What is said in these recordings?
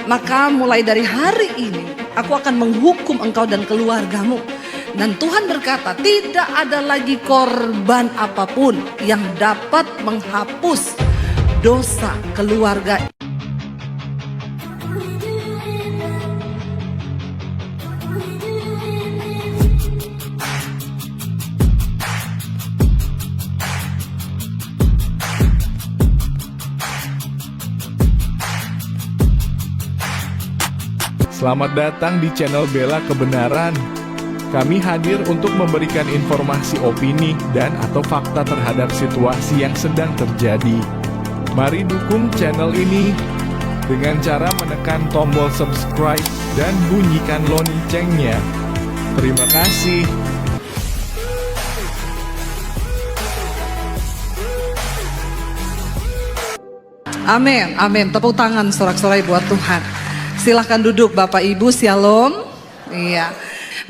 Maka mulai dari hari ini aku akan menghukum engkau dan keluargamu. Dan Tuhan berkata, tidak ada lagi korban apapun yang dapat menghapus dosa keluarga. Selamat datang di channel Bela Kebenaran. Kami hadir untuk memberikan informasi opini dan atau fakta terhadap situasi yang sedang terjadi. Mari dukung channel ini dengan cara menekan tombol subscribe dan bunyikan loncengnya. Terima kasih. Amin, amin. Tepuk tangan sorak-sorai buat Tuhan. Silahkan duduk Bapak Ibu, Shalom. Iya,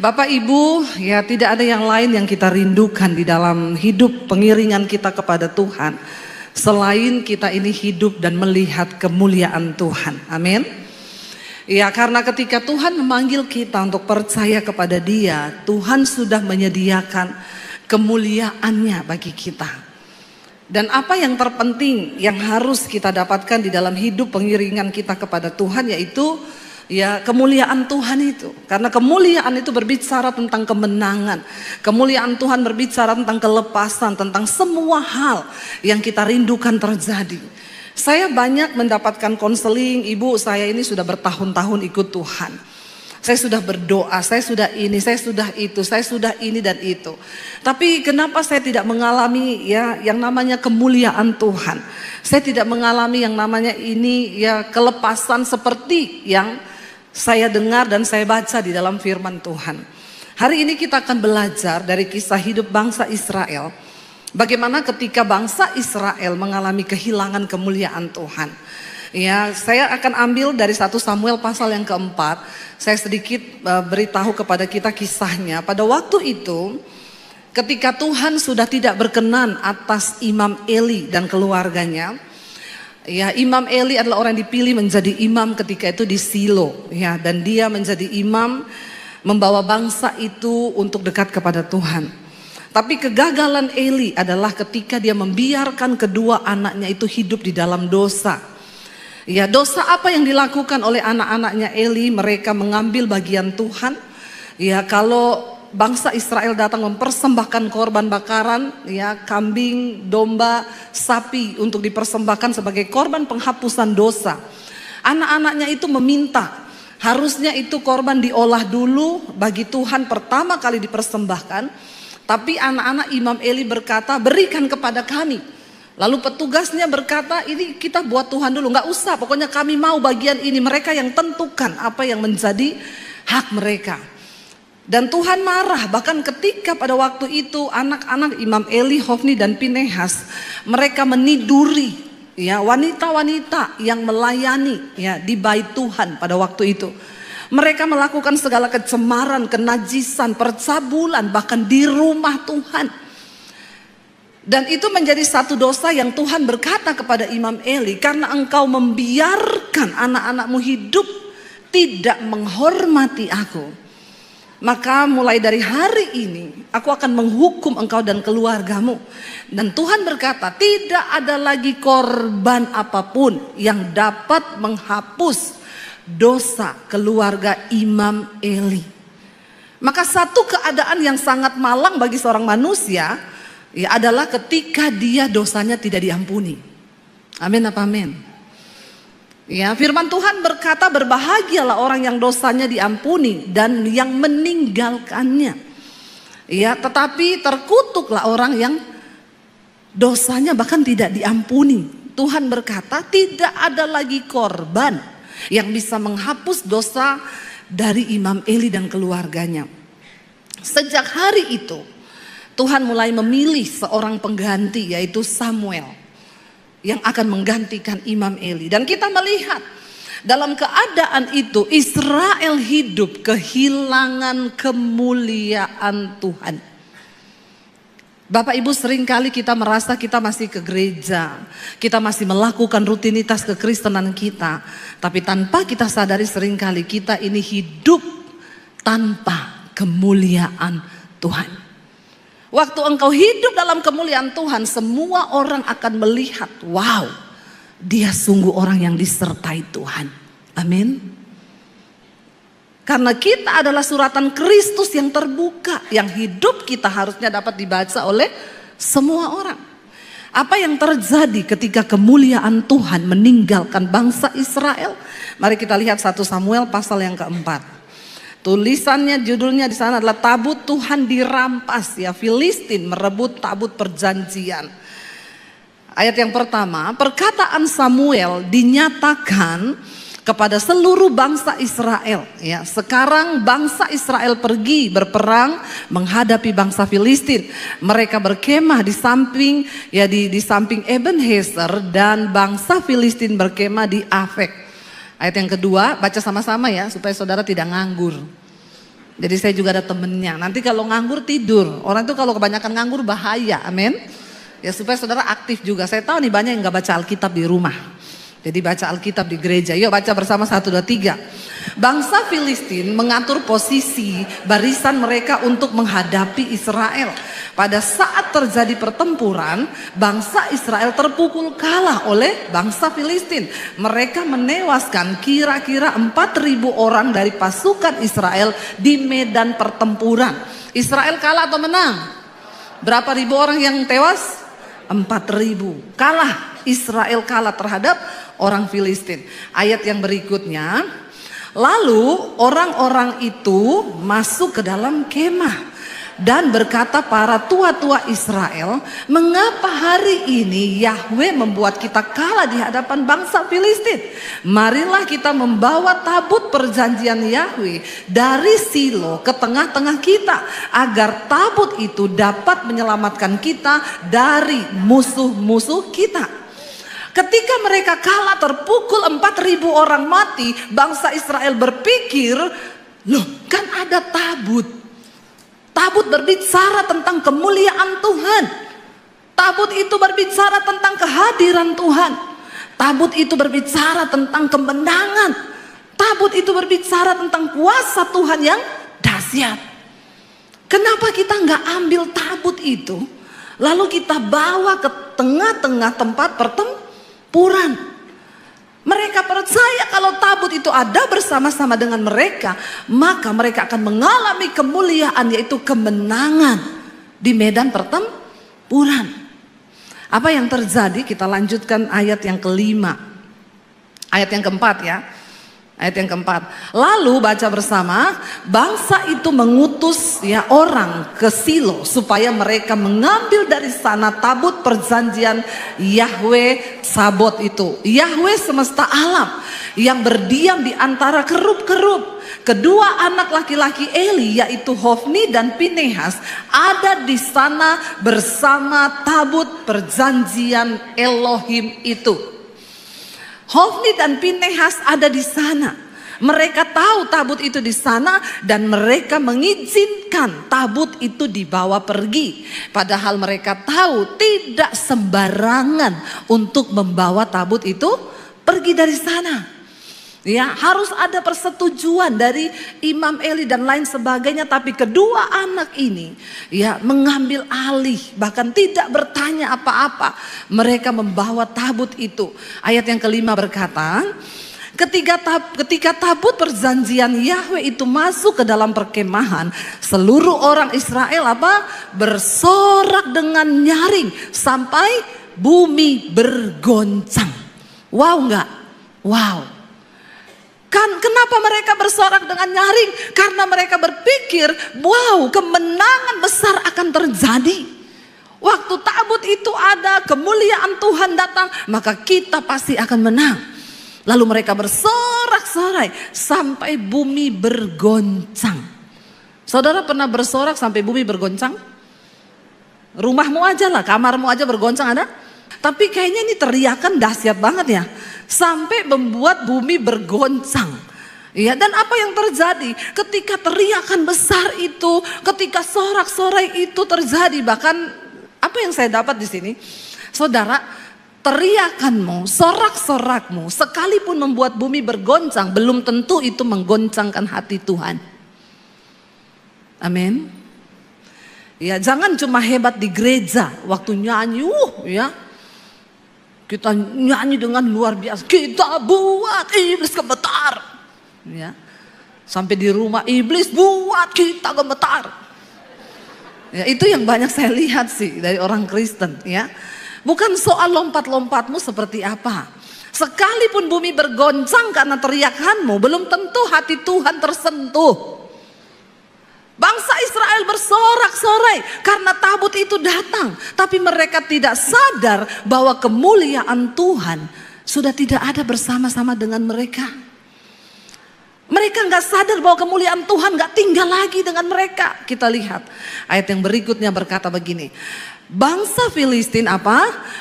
Bapak Ibu, ya tidak ada yang lain yang kita rindukan di dalam hidup pengiringan kita kepada Tuhan selain kita ini hidup dan melihat kemuliaan Tuhan. Amin. Ya, karena ketika Tuhan memanggil kita untuk percaya kepada Dia, Tuhan sudah menyediakan kemuliaannya bagi kita. Dan apa yang terpenting yang harus kita dapatkan di dalam hidup pengiringan kita kepada Tuhan, yaitu ya kemuliaan Tuhan itu. Karena kemuliaan itu berbicara tentang kemenangan. Kemuliaan Tuhan berbicara tentang kelepasan, tentang semua hal yang kita rindukan terjadi. Saya banyak mendapatkan konseling, ibu saya ini sudah bertahun-tahun ikut Tuhan. Saya sudah berdoa, saya sudah ini, saya sudah itu, saya sudah ini dan itu. Tapi kenapa saya tidak mengalami ya yang namanya kemuliaan Tuhan? Saya tidak mengalami yang namanya ini ya kelepasan seperti yang saya dengar dan saya baca di dalam firman Tuhan. Hari ini kita akan belajar dari kisah hidup bangsa Israel. Bagaimana ketika bangsa Israel mengalami kehilangan kemuliaan Tuhan. Ya, saya akan ambil dari 1 Samuel pasal yang keempat. Saya sedikit beritahu kepada kita kisahnya. Pada waktu itu, ketika Tuhan sudah tidak berkenan atas Imam Eli dan keluarganya. Ya, Imam Eli adalah orang yang dipilih menjadi imam ketika itu di Silo. Ya, dan dia menjadi imam membawa bangsa itu untuk dekat kepada Tuhan. Tapi kegagalan Eli adalah ketika dia membiarkan kedua anaknya itu hidup di dalam dosa. Ya, dosa apa yang dilakukan oleh anak-anaknya Eli? Mereka mengambil bagian Tuhan. Ya, kalau bangsa Israel datang mempersembahkan korban bakaran, ya kambing, domba, sapi untuk dipersembahkan sebagai korban penghapusan dosa. Anak-anaknya itu meminta, harusnya itu korban diolah dulu bagi Tuhan pertama kali dipersembahkan. Tapi anak-anak Imam Eli berkata, berikan kepada kami. Lalu petugasnya berkata, ini kita buat Tuhan dulu, nggak usah, pokoknya kami mau bagian ini. Mereka yang tentukan apa yang menjadi hak mereka. Dan Tuhan marah, bahkan ketika pada waktu itu anak-anak Imam Eli, Hofni dan Pinehas, mereka meniduri ya wanita-wanita yang melayani ya di bait Tuhan pada waktu itu. Mereka melakukan segala kecemaran, kenajisan, percabulan bahkan di rumah Tuhan. Dan itu menjadi satu dosa yang Tuhan berkata kepada Imam Eli, karena engkau membiarkan anak-anakmu hidup tidak menghormati aku. Maka mulai dari hari ini aku akan menghukum engkau dan keluargamu. Dan Tuhan berkata, tidak ada lagi korban apapun yang dapat menghapus dosa keluarga Imam Eli. Maka satu keadaan yang sangat malang bagi seorang manusia ya adalah ketika dia dosanya tidak diampuni. Amin apa amin? Ya, firman Tuhan berkata, berbahagialah orang yang dosanya diampuni dan yang meninggalkannya. Ya, tetapi terkutuklah orang yang dosanya bahkan tidak diampuni. Tuhan berkata, tidak ada lagi korban yang bisa menghapus dosa dari Imam Eli dan keluarganya. Sejak hari itu Tuhan mulai memilih seorang pengganti, yaitu Samuel, yang akan menggantikan Imam Eli. Dan kita melihat dalam keadaan itu Israel hidup kehilangan kemuliaan Tuhan. Bapak Ibu, seringkali kita merasa kita masih ke gereja, kita masih melakukan rutinitas kekristenan kita, tapi tanpa kita sadari seringkali kita ini hidup tanpa kemuliaan Tuhan. Waktu engkau hidup dalam kemuliaan Tuhan, semua orang akan melihat, wow, dia sungguh orang yang disertai Tuhan. Amin. Karena kita adalah suratan Kristus yang terbuka, yang hidup kita harusnya dapat dibaca oleh semua orang. Apa yang terjadi ketika kemuliaan Tuhan meninggalkan bangsa Israel? Mari kita lihat 1 Samuel pasal yang keempat. Tulisannya, judulnya di sana adalah tabut Tuhan dirampas, ya, Filistin merebut tabut perjanjian. Ayat yang pertama, perkataan Samuel dinyatakan kepada seluruh bangsa Israel, ya. Sekarang bangsa Israel pergi berperang menghadapi bangsa Filistin. Mereka berkemah di samping, ya, di samping Ebenezer, dan bangsa Filistin berkemah di Afek. Ayat yang kedua, baca sama-sama ya supaya saudara tidak nganggur. Jadi saya juga ada temennya. Nanti kalau nganggur tidur. Orang itu kalau kebanyakan nganggur bahaya. Amin. Ya, supaya saudara aktif juga. Saya tahu nih banyak yang gak baca Alkitab di rumah. Jadi baca Alkitab di gereja. Yuk baca bersama 1, 2, 3. Bangsa Filistin mengatur posisi barisan mereka untuk menghadapi Israel. Pada saat terjadi pertempuran, bangsa Israel terpukul kalah oleh bangsa Filistin. Mereka menewaskan kira-kira 4.000 orang dari pasukan Israel di medan pertempuran. Israel kalah atau menang? Berapa ribu orang yang tewas? 4.000. Kalah. Israel kalah terhadap orang Filistin. Ayat yang berikutnya, lalu orang-orang itu masuk ke dalam kemah dan berkata para tua-tua Israel, mengapa hari ini Yahweh membuat kita kalah di hadapan bangsa Filistin? Marilah kita membawa tabut perjanjian Yahweh dari Silo ke tengah-tengah kita, agar tabut itu dapat menyelamatkan kita dari musuh-musuh kita. Ketika mereka kalah terpukul 4.000 orang mati, bangsa Israel berpikir, loh kan ada tabut. Tabut berbicara tentang kemuliaan Tuhan. Tabut itu berbicara tentang kehadiran Tuhan. Tabut itu berbicara tentang kemenangan. Tabut itu berbicara tentang kuasa Tuhan yang dahsyat. Kenapa kita nggak ambil tabut itu, lalu kita bawa ke tengah-tengah tempat pertempuran? Mereka percaya kalau tabut itu ada bersama-sama dengan mereka, maka mereka akan mengalami kemuliaan, yaitu kemenangan di medan pertempuran. Apa yang terjadi? Kita lanjutkan ayat yang kelima. Ayat yang keempat ya. Ayat yang keempat. Lalu baca bersama, bangsa itu mengutus ya orang ke Silo supaya mereka mengambil dari sana tabut perjanjian Yahweh Sabot itu. Yahweh semesta alam yang berdiam di antara kerub-kerub. Kedua anak laki-laki Eli, yaitu Hofni dan Pinehas, ada di sana bersama tabut perjanjian Elohim itu. Hofni dan Pinehas ada di sana. Mereka tahu tabut itu di sana dan mereka mengizinkan tabut itu dibawa pergi. Padahal mereka tahu tidak sembarangan untuk membawa tabut itu pergi dari sana. Ya, harus ada persetujuan dari Imam Eli dan lain sebagainya, tapi kedua anak ini ya mengambil alih, bahkan tidak bertanya apa-apa. Mereka membawa tabut itu. Ayat yang kelima berkata, ketika tabut perjanjian Yahweh itu masuk ke dalam perkemahan, seluruh orang Israel bersorak dengan nyaring sampai bumi bergoncang. Wow enggak? Wow. Kenapa mereka bersorak dengan nyaring? Karena mereka berpikir, wow, kemenangan besar akan terjadi. Waktu tabut itu ada, kemuliaan Tuhan datang, maka kita pasti akan menang. Lalu mereka bersorak-sorai sampai bumi bergoncang. Saudara pernah bersorak sampai bumi bergoncang? Rumahmu aja lah, kamarmu aja bergoncang ada? Tapi kayaknya ini teriakan dahsyat banget ya. Sampai membuat bumi bergoncang. Ya, dan apa yang terjadi ketika teriakan besar itu, ketika sorak-sorai itu terjadi, bahkan Apa yang saya dapat di sini? Saudara, teriakanmu, sorak-sorakmu sekalipun membuat bumi bergoncang, belum tentu itu menggoncangkan hati Tuhan. Amin. Ya, jangan cuma hebat di gereja waktu nyanyi, ya. Kita nyanyi dengan luar biasa. Kita buat iblis gemetar. Ya. Sampai di rumah iblis buat kita gemetar. Ya, itu yang banyak saya lihat sih dari orang Kristen, ya. Bukan soal lompat-lompatmu seperti apa. Sekalipun bumi bergoncang karena teriakanmu, belum tentu hati Tuhan tersentuh. Bangsa Israel bersorak-sorai karena tabut itu datang. Tapi mereka tidak sadar bahwa kemuliaan Tuhan sudah tidak ada bersama-sama dengan mereka. Mereka gak sadar bahwa kemuliaan Tuhan gak tinggal lagi dengan mereka. Kita lihat ayat yang berikutnya berkata begini. Bangsa Filistin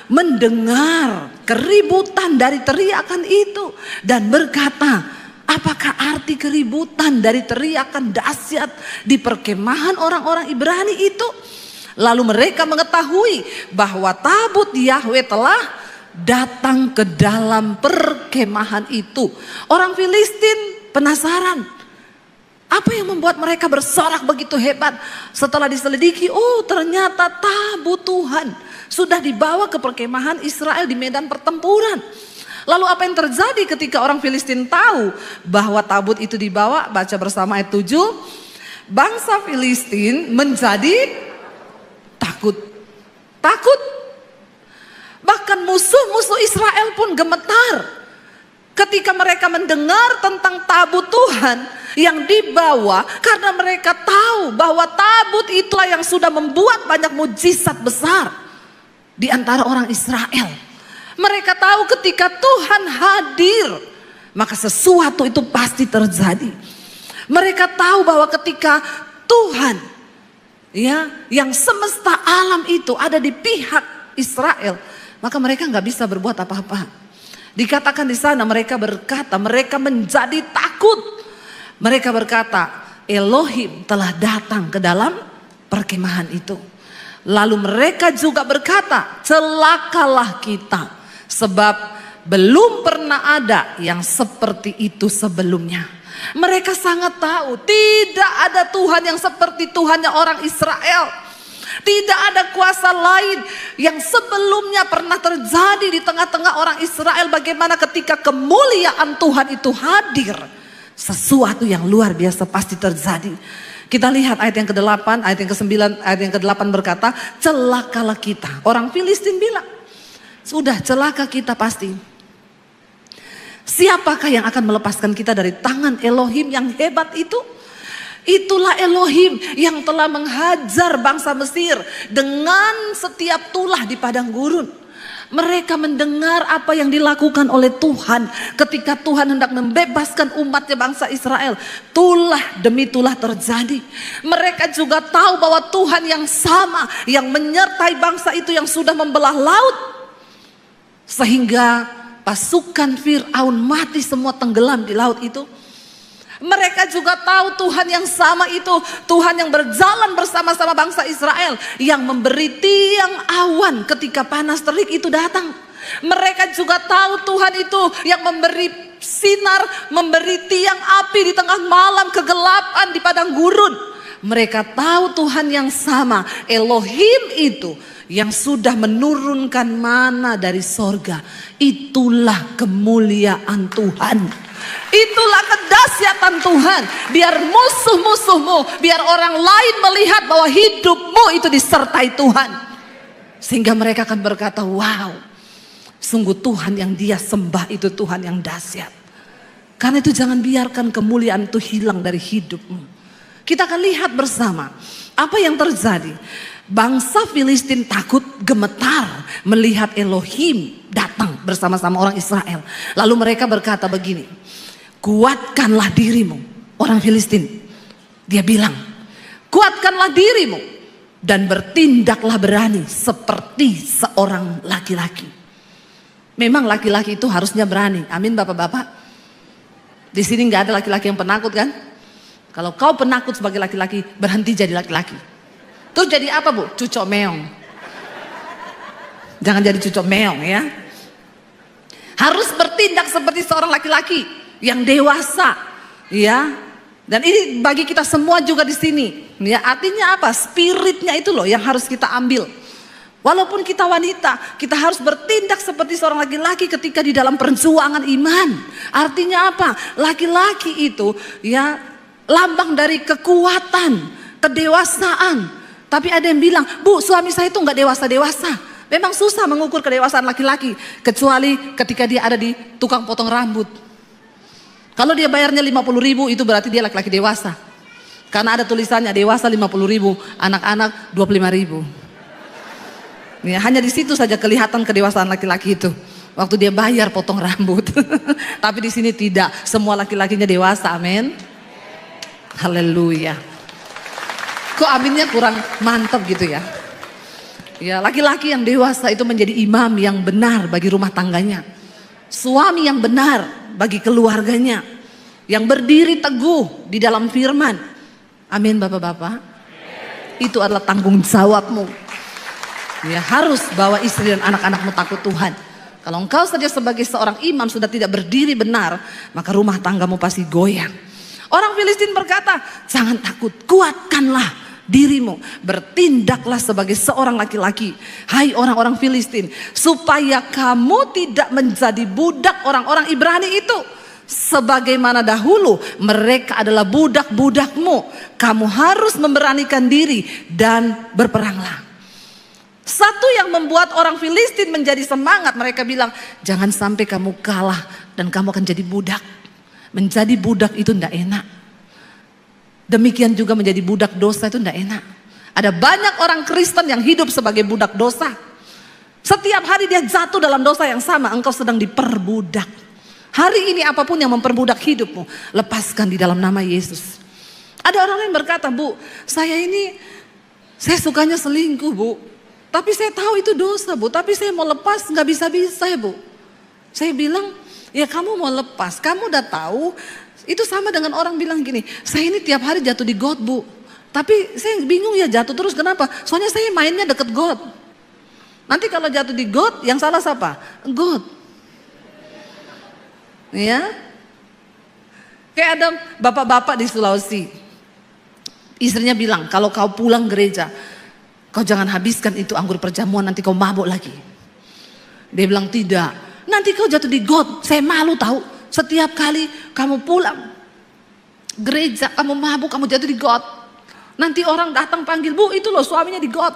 mendengar keributan dari teriakan itu dan berkata, apakah arti keributan dari teriakan dahsyat di perkemahan orang-orang Ibrani itu? Lalu mereka mengetahui bahwa tabut Yahweh telah datang ke dalam perkemahan itu. Orang Filistin penasaran. Apa yang membuat mereka bersorak begitu hebat? Setelah diselidiki, oh ternyata tabut Tuhan sudah dibawa ke perkemahan Israel di medan pertempuran. Lalu apa yang terjadi ketika orang Filistin tahu bahwa tabut itu dibawa? Baca bersama ayat 7. Bangsa Filistin menjadi takut. Takut. Bahkan musuh-musuh Israel pun gemetar ketika mereka mendengar tentang tabut Tuhan yang dibawa, karena mereka tahu bahwa tabut itulah yang sudah membuat banyak mujizat besar di antara orang Israel. Mereka tahu ketika Tuhan hadir, maka sesuatu itu pasti terjadi. Mereka tahu bahwa ketika Tuhan, ya, yang semesta alam itu ada di pihak Israel, maka mereka nggak bisa berbuat apa-apa. Dikatakan di sana mereka berkata, mereka menjadi takut. Mereka berkata, Elohim telah datang ke dalam perkemahan itu. Lalu mereka juga berkata, celakalah kita, sebab belum pernah ada yang seperti itu sebelumnya. Mereka sangat tahu tidak ada Tuhan yang seperti Tuhannya orang Israel. Tidak ada kuasa lain yang sebelumnya pernah terjadi di tengah-tengah orang Israel. Bagaimana ketika kemuliaan Tuhan itu hadir, sesuatu yang luar biasa pasti terjadi. Kita lihat ayat yang ke-8, ayat yang ke-9, ayat yang ke-8 berkata, celakalah kita. Orang Filistin bilang, sudah celaka kita pasti. Siapakah yang akan melepaskan kita dari tangan Elohim yang hebat itu? Itulah Elohim yang telah menghajar bangsa Mesir dengan setiap tulah di padang gurun. Mereka mendengar apa yang dilakukan oleh Tuhan ketika Tuhan hendak membebaskan umatnya bangsa Israel. Tulah demi tulah terjadi. Mereka juga tahu bahwa Tuhan yang sama yang menyertai bangsa itu yang sudah membelah laut. Sehingga pasukan Fir'aun mati semua, tenggelam di laut itu. Mereka juga tahu Tuhan yang sama itu, Tuhan yang berjalan bersama-sama bangsa Israel, yang memberi tiang awan ketika panas terik itu datang. Mereka juga tahu Tuhan itu yang memberi sinar, memberi tiang api di tengah malam kegelapan di padang gurun. Mereka tahu Tuhan yang sama, Elohim itu yang sudah menurunkan mana dari sorga. Itulah kemuliaan Tuhan. Itulah kedahsyatan Tuhan. Biar musuh-musuhmu, biar orang lain melihat bahwa hidupmu itu disertai Tuhan. Sehingga mereka akan berkata, wow, sungguh Tuhan yang dia sembah itu Tuhan yang dahsyat. Karena itu jangan biarkan kemuliaan itu hilang dari hidupmu. Kita akan lihat bersama apa yang terjadi. Bangsa Filistin takut, gemetar melihat Elohim datang bersama-sama orang Israel. Lalu mereka berkata begini, kuatkanlah dirimu. Orang Filistin, dia bilang, kuatkanlah dirimu dan bertindaklah berani seperti seorang laki-laki. Memang laki-laki itu harusnya berani. Amin bapak-bapak. Di sini nggak ada laki-laki yang penakut kan? Kalau kau penakut sebagai laki-laki, berhenti jadi laki-laki. Terus jadi apa bu? Cucok meong. Jangan jadi cucok meong ya. Harus bertindak seperti seorang laki-laki yang dewasa, ya. Dan ini bagi kita semua juga di sini. Ya, artinya apa? Spiritnya itu loh yang harus kita ambil. Walaupun kita wanita, kita harus bertindak seperti seorang laki-laki ketika di dalam perjuangan iman. Artinya apa? Laki-laki itu ya lambang dari kekuatan, kedewasaan. Tapi ada yang bilang, Bu, suami saya itu nggak dewasa-dewasa. Memang susah mengukur kedewasaan laki-laki, kecuali ketika dia ada di tukang potong rambut. Kalau dia bayarnya 50.000, itu berarti dia laki-laki dewasa. Karena ada tulisannya dewasa 50.000, anak-anak 25.000. Ya, hanya di situ saja kelihatan kedewasaan laki-laki itu. Waktu dia bayar potong rambut. Tapi di sini tidak, semua laki-lakinya dewasa, amin. Haleluya. Kok aminnya kurang mantap gitu ya? Ya, laki-laki yang dewasa itu menjadi imam yang benar bagi rumah tangganya. Suami yang benar bagi keluarganya. Yang berdiri teguh di dalam firman. Amin Bapak-bapak. Itu adalah tanggung jawabmu. Ya, harus bawa istri dan anak-anakmu takut Tuhan. Kalau engkau saja sebagai seorang imam sudah tidak berdiri benar, maka rumah tanggamu pasti goyang. Orang Filistin berkata, jangan takut, kuatkanlah dirimu, bertindaklah sebagai seorang laki-laki, hai orang-orang Filistin, supaya kamu tidak menjadi budak orang-orang Ibrani itu. Sebagaimana dahulu mereka adalah budak-budakmu, kamu harus memberanikan diri dan berperanglah. Satu yang membuat orang Filistin menjadi semangat, mereka bilang, jangan sampai kamu kalah dan kamu akan jadi budak. Menjadi budak itu tidak enak. Demikian juga menjadi budak dosa itu tidak enak. Ada banyak orang Kristen yang hidup sebagai budak dosa. Setiap hari dia jatuh dalam dosa yang sama, engkau sedang diperbudak. Hari ini apapun yang memperbudak hidupmu, lepaskan di dalam nama Yesus. Ada orang yang berkata, Bu, saya sukanya selingkuh, Bu. Tapi saya tahu itu dosa, Bu. Tapi saya mau lepas, nggak bisa-bisa ya, Bu. Saya bilang, ya kamu mau lepas, kamu udah tahu. Itu sama dengan orang bilang gini, saya ini tiap hari jatuh di got, Bu. Tapi saya bingung ya jatuh terus, kenapa? Soalnya saya mainnya deket got. Nanti kalau jatuh di got, yang salah siapa? Got. Ya. Kayak ada bapak-bapak di Sulawesi. Istrinya bilang, kalau kau pulang gereja, kau jangan habiskan itu anggur perjamuan, nanti kau mabuk lagi. Dia bilang, tidak. Nanti kau jatuh di got, saya malu tahu. Setiap kali kamu pulang gereja, kamu mabuk, kamu jatuh di got. Nanti orang datang panggil, Bu, itu loh suaminya di got.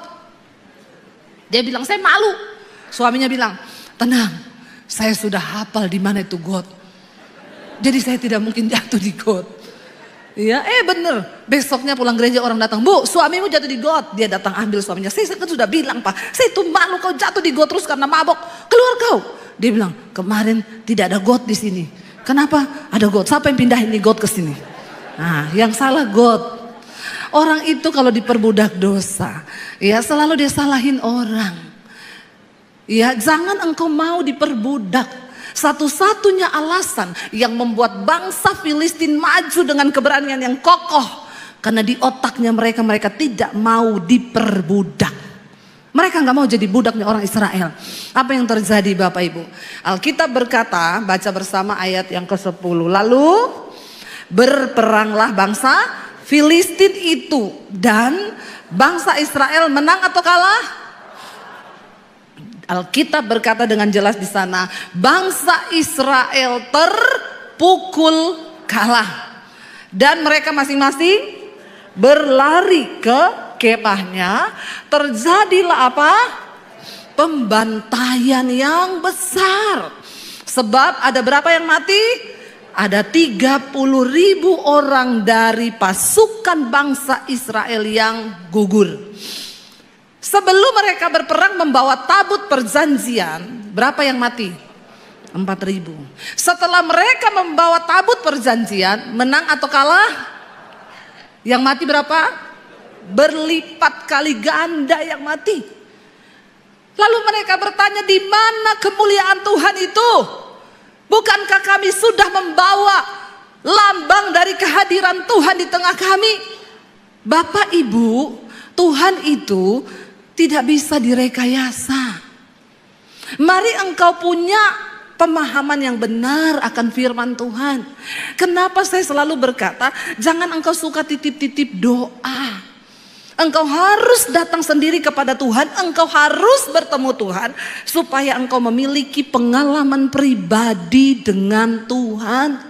Dia bilang, saya malu. Suaminya bilang, tenang, saya sudah hafal di mana itu got. Jadi saya tidak mungkin jatuh di got. Ya, bener. Besoknya pulang gereja orang datang, Bu, suamimu jatuh di got. Dia datang ambil suaminya. Saya kan sudah bilang, Pak, saya itu malu kau jatuh di got terus karena mabok. Keluar kau. Dia bilang, kemarin tidak ada got di sini. Kenapa? Ada got. Siapa yang pindahin nih got ke sini? Nah, yang salah got. Orang itu kalau diperbudak dosa, ya selalu dia salahin orang. Ya, jangan engkau mau diperbudak. Satu-satunya alasan yang membuat bangsa Filistin maju dengan keberanian yang kokoh, karena di otaknya mereka tidak mau diperbudak. Mereka nggak mau jadi budaknya orang Israel. Apa yang terjadi Bapak Ibu? Alkitab berkata, baca bersama ayat yang ke-10. Lalu berperanglah bangsa Filistin itu dan bangsa Israel menang atau kalah? Alkitab berkata dengan jelas di sana, bangsa Israel terpukul kalah. Dan mereka masing-masing berlari ke kemahnya. Terjadilah apa? Pembantaian yang besar. Sebab ada berapa yang mati? Ada 30.000 orang dari pasukan bangsa Israel yang gugur. Sebelum mereka berperang membawa tabut perjanjian, berapa yang mati? 4.000. Setelah mereka membawa tabut perjanjian, menang atau kalah? Yang mati berapa? Berlipat kali ganda yang mati. Lalu mereka bertanya, di mana kemuliaan Tuhan itu? Bukankah kami sudah membawa lambang dari kehadiran Tuhan di tengah kami? Bapak Ibu, Tuhan itu tidak bisa direkayasa. Mari engkau punya pemahaman yang benar akan firman Tuhan. Kenapa saya selalu berkata, jangan engkau suka titip-titip doa. Engkau harus datang sendiri kepada Tuhan, engkau harus bertemu Tuhan, supaya engkau memiliki pengalaman pribadi dengan Tuhan.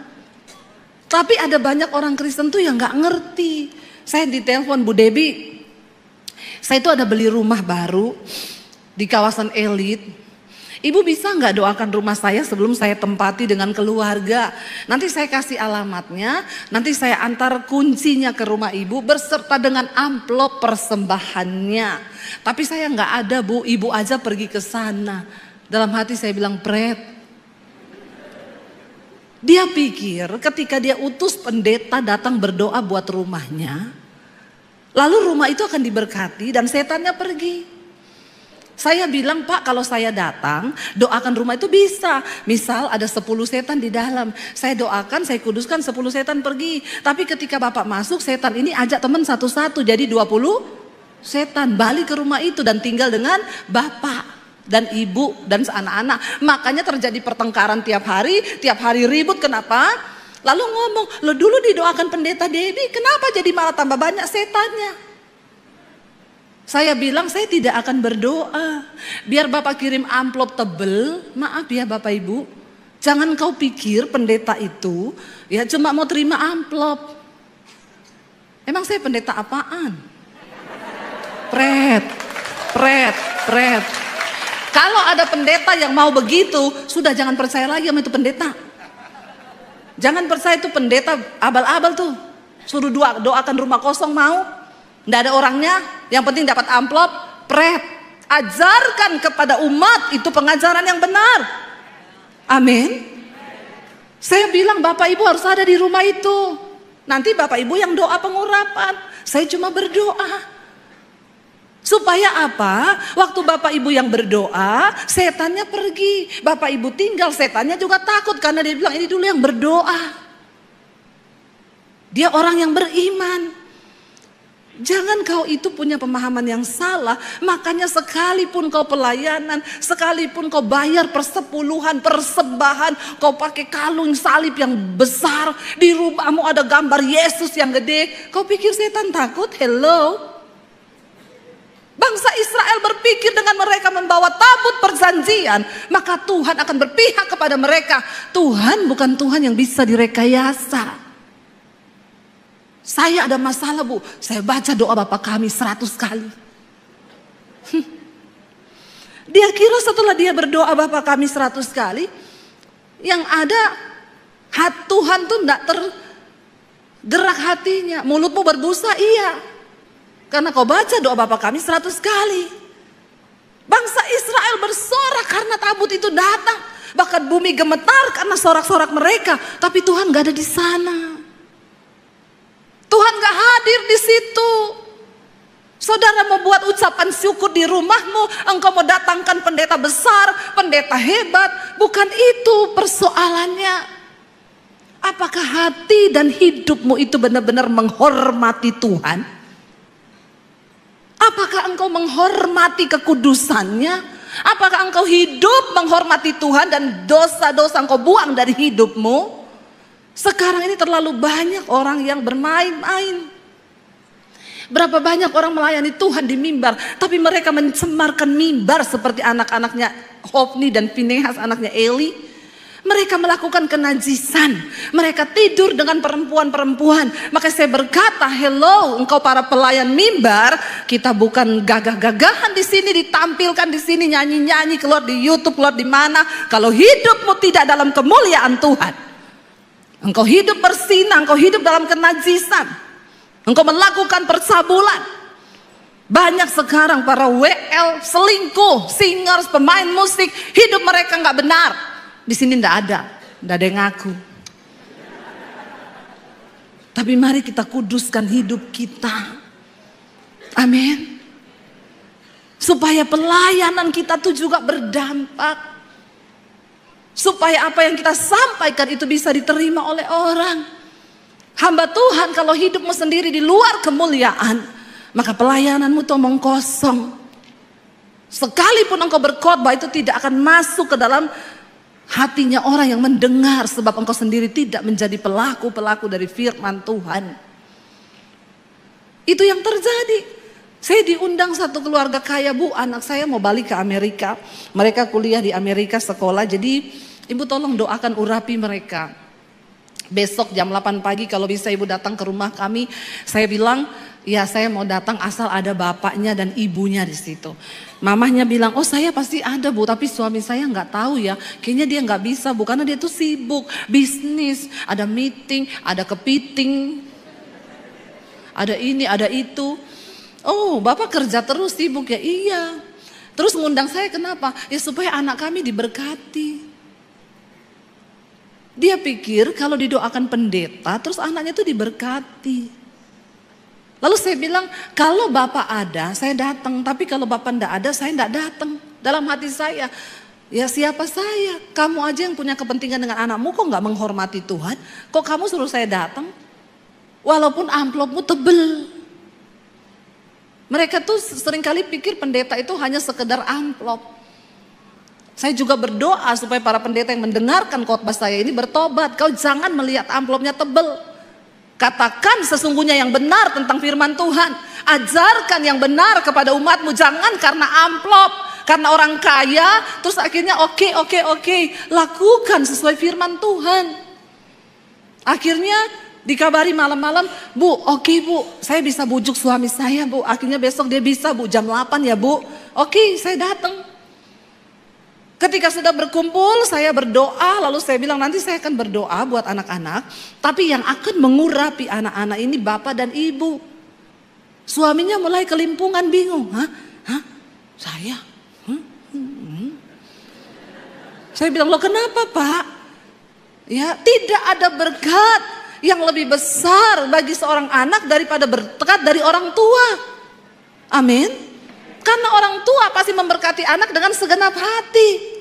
Tapi ada banyak orang Kristen tuh yang gak ngerti. Saya ditelepon Bu Debi, saya itu ada beli rumah baru di kawasan elit. Ibu bisa nggak doakan rumah saya sebelum saya tempati dengan keluarga? Nanti saya kasih alamatnya, nanti saya antar kuncinya ke rumah ibu berserta dengan amplop persembahannya. Tapi saya nggak ada Bu, ibu aja pergi ke sana. Dalam hati saya bilang, Pret. Dia pikir ketika dia utus pendeta datang berdoa buat rumahnya, lalu rumah itu akan diberkati dan setannya pergi. Saya bilang, Pak, kalau saya datang, doakan rumah itu bisa. Misal ada 10 setan di dalam. Saya doakan, saya kuduskan 10 setan pergi. Tapi ketika Bapak masuk, setan ini ajak teman satu-satu. Jadi 20 setan balik ke rumah itu dan tinggal dengan Bapak dan Ibu dan anak-anak. Makanya terjadi pertengkaran tiap hari ribut. Kenapa? Lalu ngomong, lo dulu didoakan pendeta Debbie, kenapa jadi malah tambah banyak setannya? Saya bilang saya tidak akan berdoa. Biar Bapak kirim amplop tebel, maaf ya Bapak Ibu. Jangan kau pikir pendeta itu ya cuma mau terima amplop. Emang saya pendeta apaan? Pret. Kalau ada pendeta yang mau begitu, sudah jangan percaya lagi sama itu pendeta. Jangan percaya itu pendeta abal-abal tuh. Suruh doakan rumah kosong mau. Nggak ada orangnya, yang penting dapat amplop, Pret. Ajarkan kepada umat itu pengajaran yang benar. Amin. Saya bilang Bapak Ibu harus ada di rumah itu. Nanti Bapak Ibu yang doa pengurapan. Saya cuma berdoa. Supaya apa? Waktu Bapak Ibu yang berdoa, setannya pergi. Bapak Ibu tinggal, setannya juga takut. Karena dia bilang ini dulu yang berdoa. Dia orang yang beriman. Jangan kau itu punya pemahaman yang salah. Makanya sekalipun kau pelayanan, sekalipun kau bayar persepuluhan, persembahan, kau pakai kalung salib yang besar, di rumahmu ada gambar Yesus yang gede, kau pikir setan takut? Hello? Bangsa Israel berpikir dengan mereka membawa tabut perjanjian, maka Tuhan akan berpihak kepada mereka. Tuhan bukan Tuhan yang bisa direkayasa. Saya ada masalah Bu, saya baca doa Bapa Kami 100 kali. Dia kira setelah dia berdoa Bapa Kami 100 kali, yang ada Tuhan tuh enggak tergerak hatinya. Mulutmu berbusa, iya. Karena kau baca doa Bapa Kami 100 kali. Bangsa Israel bersorak karena tabut itu datang. Bahkan bumi gemetar karena sorak-sorak mereka. Tapi Tuhan gak ada di sana. Tuhan gak hadir di situ. Saudara mau buat ucapan syukur di rumahmu, engkau mau datangkan pendeta besar, pendeta hebat, bukan itu persoalannya. Apakah hati dan hidupmu itu benar-benar menghormati Tuhan? Apakah engkau menghormati kekudusannya? Apakah engkau hidup menghormati Tuhan dan dosa-dosa engkau buang dari hidupmu? Sekarang ini terlalu banyak orang yang bermain-main. Berapa banyak orang melayani Tuhan di mimbar, tapi mereka mencemarkan mimbar seperti anak-anaknya Hofni dan Finehas, anaknya Eli. Mereka melakukan kenajisan, mereka tidur dengan perempuan-perempuan. Maka saya berkata, hello, engkau para pelayan mimbar, kita bukan gagah-gagahan di sini, ditampilkan di sini, nyanyi-nyanyi, keluar di YouTube, keluar di mana. Kalau hidupmu tidak dalam kemuliaan Tuhan, engkau hidup bersinah, engkau hidup dalam kenajisan, engkau melakukan percabulan. Banyak sekarang para WL, selingkuh, singers, pemain musik, hidup mereka nggak benar. Di sini nggak ada yang ngaku. Tapi mari kita kuduskan hidup kita. Amin. Supaya pelayanan kita tuh juga berdampak. Supaya apa yang kita sampaikan itu bisa diterima oleh orang. Hamba Tuhan, kalau hidupmu sendiri di luar kemuliaan, maka pelayananmu tuh omong kosong. Sekalipun engkau berkhotbah itu tidak akan masuk ke dalam hatinya orang yang mendengar, sebab engkau sendiri tidak menjadi pelaku-pelaku dari firman Tuhan. Itu yang terjadi. Saya diundang satu keluarga kaya, Bu, anak saya mau balik ke Amerika. Mereka kuliah di Amerika, sekolah. Jadi ibu tolong doakan urapi mereka. Besok jam 8 pagi kalau bisa ibu datang ke rumah kami. Saya bilang, ya saya mau datang asal ada bapaknya dan ibunya di situ. Mamahnya bilang, oh saya pasti ada, Bu, tapi suami saya nggak tahu ya. Kayaknya dia nggak bisa, Bu, karena dia tuh sibuk bisnis, ada meeting, ada kepiting, ada ini, ada itu. Oh, Bapak kerja terus sibuk ya? Iya. Terus ngundang saya kenapa? Ya supaya anak kami diberkati. Dia pikir kalau didoakan pendeta terus anaknya itu diberkati. Lalu saya bilang, kalau Bapak ada saya datang, tapi kalau Bapak enggak ada saya enggak datang. Dalam hati saya, ya siapa saya? Kamu aja yang punya kepentingan dengan anakmu, kok enggak menghormati Tuhan? Kok kamu suruh saya datang? Walaupun amplopmu tebel. Mereka tuh seringkali pikir pendeta itu hanya sekedar amplop. Saya juga berdoa supaya para pendeta yang mendengarkan khotbah saya ini bertobat. Kau jangan melihat amplopnya tebel. Katakan sesungguhnya yang benar tentang firman Tuhan. Ajarkan yang benar kepada umatmu. Jangan karena amplop, karena orang kaya, terus akhirnya oke. Lakukan sesuai firman Tuhan. Akhirnya dikabari malam-malam, Bu, oke Bu, saya bisa bujuk suami saya, Bu. Akhirnya besok dia bisa, Bu, jam 8 ya, Bu. Oke, saya datang. Ketika sudah berkumpul, saya berdoa, lalu saya bilang nanti saya akan berdoa buat anak-anak, tapi yang akan mengurapi anak-anak ini bapak dan ibu. Suaminya mulai kelimpungan, bingung. Hah? Saya? Saya bilang, loh kenapa, Pak? Ya, tidak ada berkat yang lebih besar bagi seorang anak daripada berkat dari orang tua. Amin. Karena orang tua pasti memberkati anak dengan segenap hati.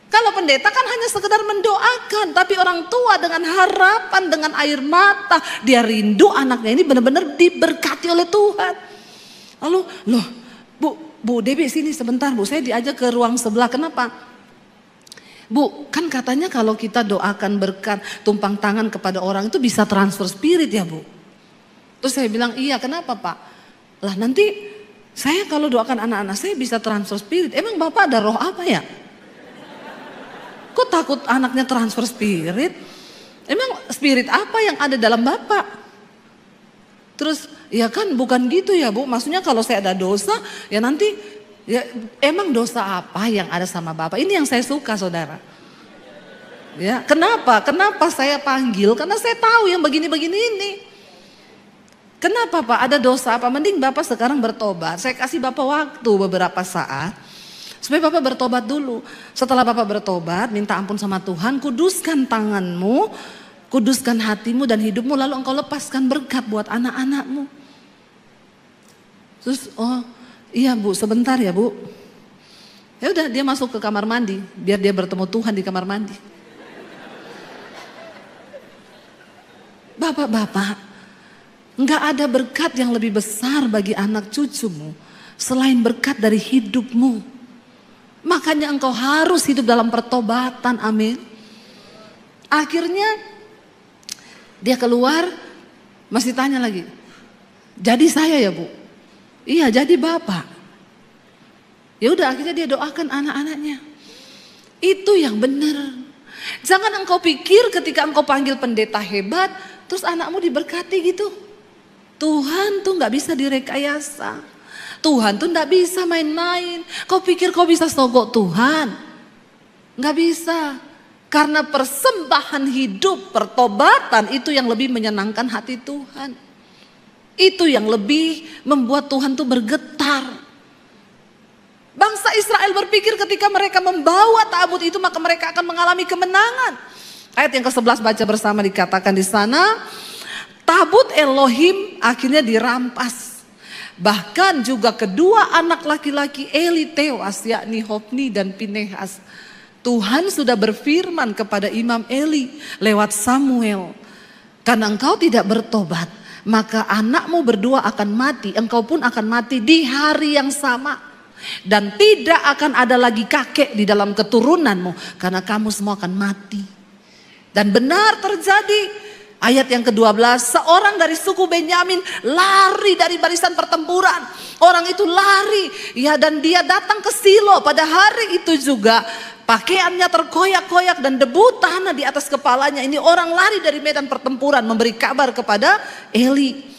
Kalau pendeta kan hanya sekedar mendoakan, tapi orang tua dengan harapan, dengan air mata, dia rindu anaknya ini benar-benar diberkati oleh Tuhan. Lalu, loh, Bu Debbie sini sebentar, Bu, saya diajak ke ruang sebelah. Kenapa? Bu, kan katanya kalau kita doakan berkat tumpang tangan kepada orang itu bisa transfer spirit ya, Bu. Terus saya bilang, iya, kenapa, Pak? Lah nanti saya kalau doakan anak-anak saya bisa transfer spirit. Emang Bapak ada roh apa ya? Kok takut anaknya transfer spirit? Emang spirit apa yang ada dalam Bapak? Terus, ya kan bukan gitu ya, Bu. Maksudnya kalau saya ada dosa, ya nanti, ya emang dosa apa yang ada sama Bapak? Ini yang saya suka, saudara. Ya, kenapa? Kenapa saya panggil? Karena saya tahu yang begini-begini ini. Kenapa, Pak? Ada dosa apa? Mending Bapak sekarang bertobat. Saya kasih Bapak waktu beberapa saat supaya Bapak bertobat dulu. Setelah Bapak bertobat, minta ampun sama Tuhan, kuduskan tanganmu, kuduskan hatimu dan hidupmu, lalu engkau lepaskan berkat buat anak-anakmu. Terus, oh iya, Bu, sebentar ya, Bu. Ya udah, dia masuk ke kamar mandi biar dia bertemu Tuhan di kamar mandi. Bapak-bapak, enggak ada berkat yang lebih besar bagi anak cucumu selain berkat dari hidupmu. Makanya engkau harus hidup dalam pertobatan, amin. Akhirnya dia keluar, masih tanya lagi, jadi saya ya, Bu? Iya, jadi Bapak. Ya udah, akhirnya dia doakan anak-anaknya. Itu yang benar. Jangan engkau pikir ketika engkau panggil pendeta hebat, terus anakmu diberkati gitu. Tuhan tuh gak bisa direkayasa. Tuhan tuh gak bisa main-main. Kau pikir kau bisa sogok Tuhan? Gak bisa. Karena persembahan hidup, pertobatan itu yang lebih menyenangkan hati Tuhan. Itu yang lebih membuat Tuhan tuh bergetar. Bangsa Israel berpikir ketika mereka membawa tabut itu maka mereka akan mengalami kemenangan. Ayat yang ke-11 baca bersama, dikatakan di sana, tabut Elohim akhirnya dirampas. Bahkan juga kedua anak laki-laki Eli tewas, yakni Hofni dan Pinehas. Tuhan sudah berfirman kepada Imam Eli lewat Samuel, karena engkau tidak bertobat, maka anakmu berdua akan mati, engkau pun akan mati di hari yang sama. Dan tidak akan ada lagi kakek di dalam keturunanmu, karena kamu semua akan mati. Dan benar terjadi. Ayat yang ke-12, seorang dari suku Benyamin lari dari barisan pertempuran. Orang itu lari, ya, dan dia datang ke Silo pada hari itu juga. Pakaiannya terkoyak-koyak dan debu tanah di atas kepalanya. Ini orang lari dari medan pertempuran memberi kabar kepada Eli.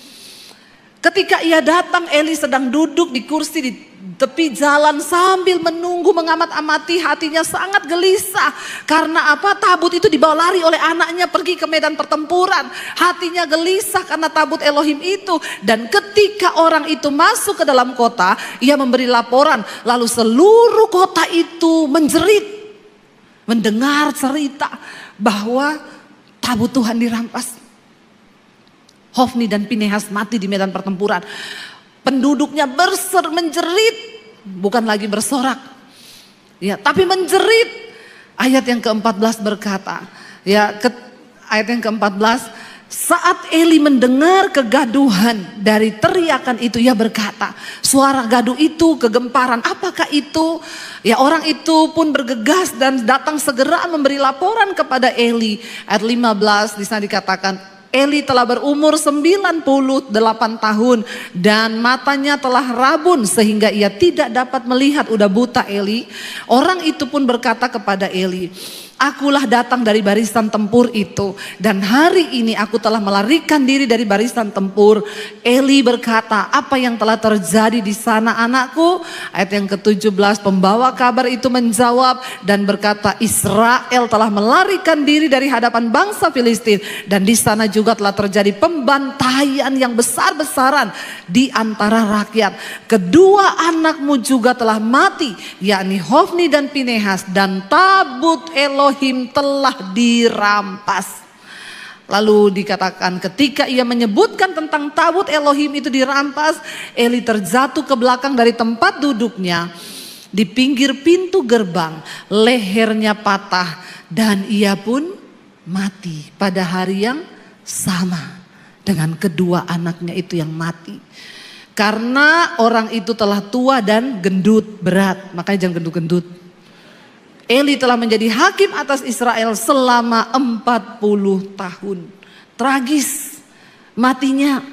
Ketika ia datang, Eli sedang duduk di kursi di tepi jalan sambil menunggu, mengamat-amati, hatinya sangat gelisah. Karena apa? Tabut itu dibawa lari oleh anaknya pergi ke medan pertempuran. Hatinya gelisah karena tabut Elohim itu. Dan ketika orang itu masuk ke dalam kota, ia memberi laporan. Lalu seluruh kota itu menjerit, mendengar cerita bahwa tabut Tuhan dirampas. Hofni dan Pinehas mati di medan pertempuran. Penduduknya menjerit, bukan lagi bersorak, ya, tapi menjerit. Ayat yang ke-14 berkata, ya, ayat yang ke-14, saat Eli mendengar kegaduhan dari teriakan itu, ia berkata, suara gaduh itu kegemparan, apakah itu? Ya, orang itu pun bergegas dan datang segera memberi laporan kepada Eli. Ayat 15 di sana dikatakan, Eli telah berumur 98 tahun dan matanya telah rabun sehingga ia tidak dapat melihat, udah buta Eli. Orang itu pun berkata kepada Eli, akulah datang dari barisan tempur itu dan hari ini aku telah melarikan diri dari barisan tempur. Eli berkata, apa yang telah terjadi di sana anakku? Ayat yang ke-17, pembawa kabar itu menjawab dan berkata, Israel telah melarikan diri dari hadapan bangsa Filistin dan di sana juga telah terjadi pembantaian yang besar-besaran di antara rakyat. Kedua anakmu juga telah mati, yakni Hofni dan Pinehas, dan tabut Elohim telah dirampas. Lalu dikatakan ketika ia menyebutkan tentang tabut Elohim itu dirampas, Eli terjatuh ke belakang dari tempat duduknya di pinggir pintu gerbang, lehernya patah dan ia pun mati pada hari yang sama dengan kedua anaknya itu yang mati. Karena orang itu telah tua dan gendut berat, makanya jangan gendut-gendut. Eli telah menjadi hakim atas Israel selama 40 tahun. Tragis matinya.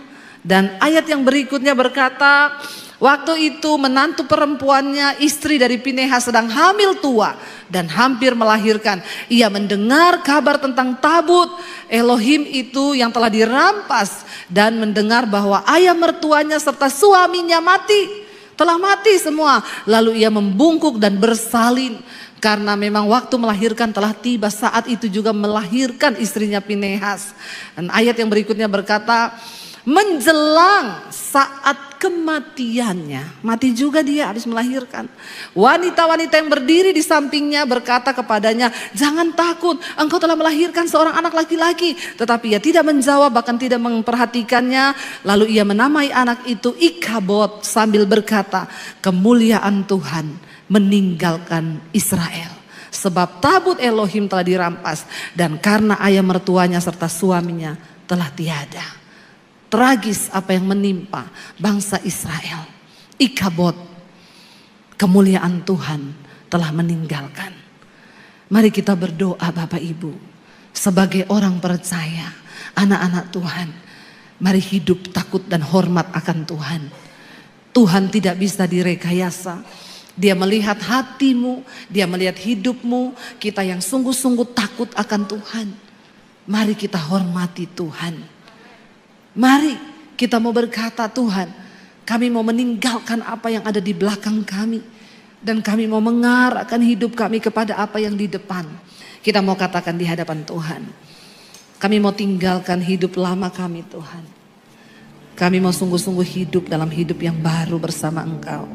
Dan ayat yang berikutnya berkata, waktu itu menantu perempuannya, istri dari Pinehas, sedang hamil tua dan hampir melahirkan. Ia mendengar kabar tentang tabut Elohim itu yang telah dirampas dan mendengar bahwa ayah mertuanya serta suaminya mati. Telah mati semua. Lalu ia membungkuk dan bersalin. Karena memang waktu melahirkan telah tiba, saat itu juga melahirkan istrinya Pinehas. Dan ayat yang berikutnya berkata, menjelang saat kematiannya, mati juga dia habis melahirkan. Wanita-wanita yang berdiri di sampingnya berkata kepadanya, jangan takut, engkau telah melahirkan seorang anak laki-laki. Tetapi ia tidak menjawab, bahkan tidak memperhatikannya. Lalu ia menamai anak itu Ikabod sambil berkata, kemuliaan Tuhan meninggalkan Israel, sebab tabut Elohim telah dirampas dan karena ayah mertuanya serta suaminya telah tiada. Tragis apa yang menimpa bangsa Israel. Ikabod, kemuliaan Tuhan telah meninggalkan. Mari kita berdoa Bapak Ibu, sebagai orang percaya, anak-anak Tuhan, mari hidup takut dan hormat akan Tuhan. Tuhan tidak bisa direkayasa. Dia melihat hatimu, dia melihat hidupmu, kita yang sungguh-sungguh takut akan Tuhan. Mari kita hormati Tuhan. Mari kita mau berkata, Tuhan, kami mau meninggalkan apa yang ada di belakang kami. Dan kami mau mengarahkan hidup kami kepada apa yang di depan. Kita mau katakan di hadapan Tuhan, kami mau tinggalkan hidup lama kami Tuhan. Kami mau sungguh-sungguh hidup dalam hidup yang baru bersama Engkau.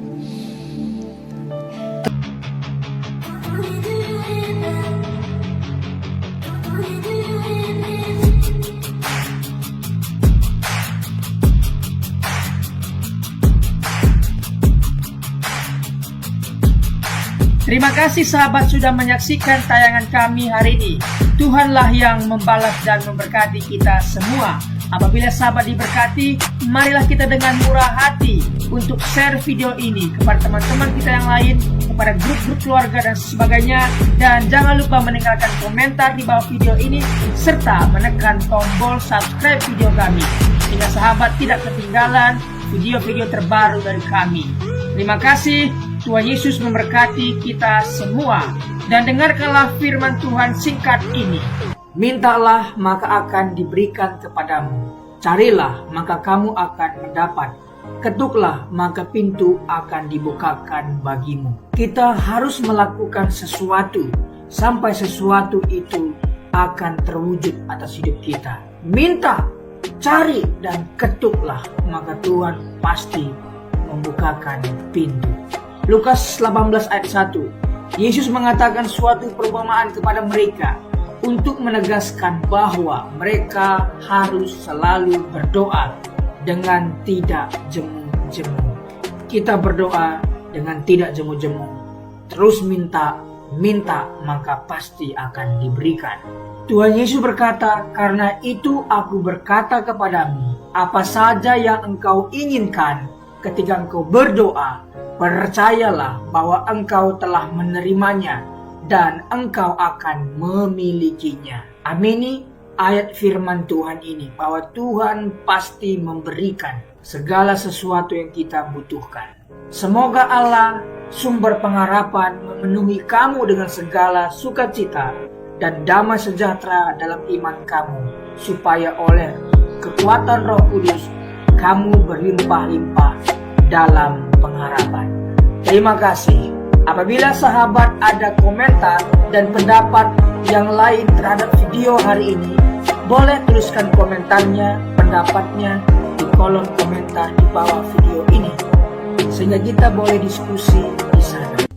Terima kasih sahabat sudah menyaksikan tayangan kami hari ini. Tuhanlah yang membalas dan memberkati kita semua. Apabila sahabat diberkati, marilah kita dengan murah hati untuk share video ini kepada teman-teman kita yang lain, kepada grup-grup keluarga dan sebagainya. Dan jangan lupa meninggalkan komentar di bawah video ini, serta menekan tombol subscribe video kami, sehingga sahabat tidak ketinggalan video-video terbaru dari kami. Terima kasih. Tuhan Yesus memberkati kita semua. Dan dengarkanlah firman Tuhan singkat ini. Mintalah maka akan diberikan kepadamu. Carilah maka kamu akan mendapat. Ketuklah maka pintu akan dibukakan bagimu. Kita harus melakukan sesuatu sampai sesuatu itu akan terwujud atas hidup kita. Minta, cari, dan ketuklah maka Tuhan pasti membukakan pintu. Lukas 18 ayat 1. Yesus mengatakan suatu perumpamaan kepada mereka untuk menegaskan bahwa mereka harus selalu berdoa dengan tidak jemu-jemu. Kita berdoa dengan tidak jemu-jemu. Terus minta maka pasti akan diberikan. Tuhan Yesus berkata, "Karena itu aku berkata kepadamu, apa saja yang engkau inginkan ketika engkau berdoa, percayalah bahwa engkau telah menerimanya dan engkau akan memilikinya." Amini ayat firman Tuhan ini, bahwa Tuhan pasti memberikan segala sesuatu yang kita butuhkan. Semoga Allah, sumber pengharapan, memenuhi kamu dengan segala sukacita dan damai sejahtera dalam iman kamu, supaya oleh kekuatan Roh Kudus kamu berlimpah-limpah dalam pengharapan. Terima kasih. Apabila sahabat ada komentar dan pendapat yang lain terhadap video hari ini, boleh tuliskan komentarnya, pendapatnya di kolom komentar di bawah video ini, sehingga kita boleh diskusi di sana.